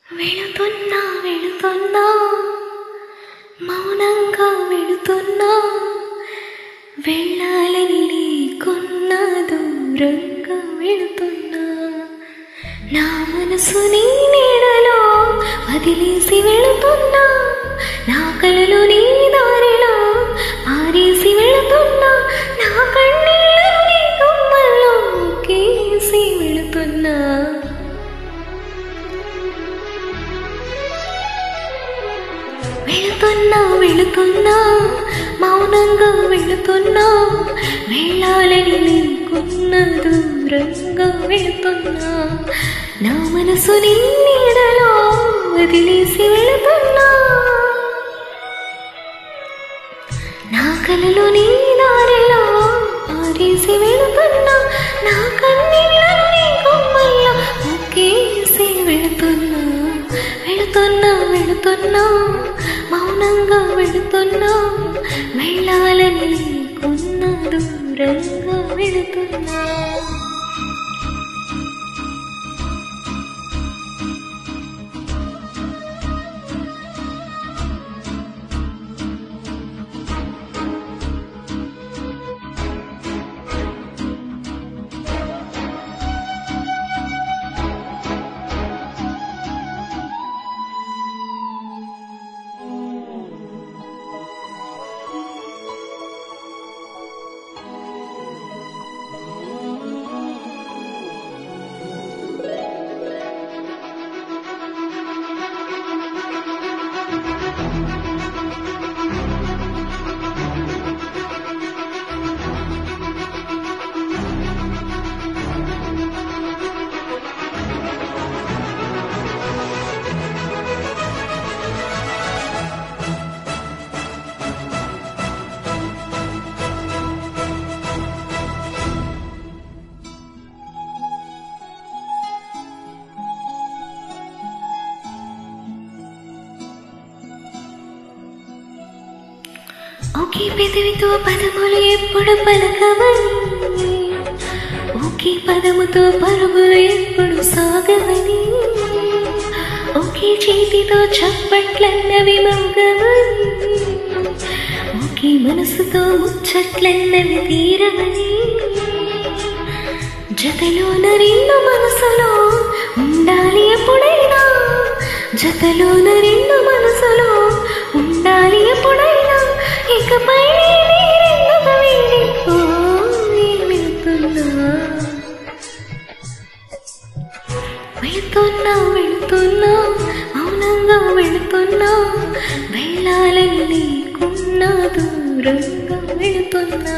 వెళుతున్నా వెళుతున్నా మౌనంగా వెళుతున్నా వెళ్ళాలని లేకున్నా దూరంగా వెళుతున్నా నా మనసుని నీడలో వదిలేసి వెళుతున్నా నా కలలు నీ దారిలో ఆరేసి వెళుతున్నా నా కన్నీళ్ళను నీ గుమ్మల్లో కేసి వెళుతున్నా వెళుతున్నా వెళుతున్నా మౌనంగా వెళుతున్నా వెళ్ళాలని లేకున్నా దూరంగా వెళుతున్నా నా మనసు నీ నీడలో వదిలేసి వెళుతున్నా నా కలలు నీ దారిలో ఆరేసి వెళుతున్నా నా కన్నీళ్ళను నీ గుమ్మల్లో ఒకేసి వెళుతున్నా వెళుతున్నా వెళుతున్నా మౌనంగా వెళుతున్నా వెళ్ళాలని లేకున్నా దూరంగా వెళుతున్నా ఒకే పెదవితో పదములు ఎప్పుడు పలకవని ఒకే పదముతో పరుగులు ఎప్పుడు సాగవని ఒకే చేతితో చప్పట్లన్నవి మోగవని ఒకే మనసుతో ముచ్చట్లన్నవి తీరవని జతలోన రెండు మనసులో ఉండాలి ఎప్పుడైనా జతలోన రెండు మనసులో ఉండాలి ఎప్పుడైనా ఇకపై నీరెందుకు వీడిపోయి వెళుతున్నా వెళుతున్నా వెళుతున్నా మౌనంగా వెళుతున్నా వెళ్ళాలని లేకున్నా దూరంగా వెళుతున్నా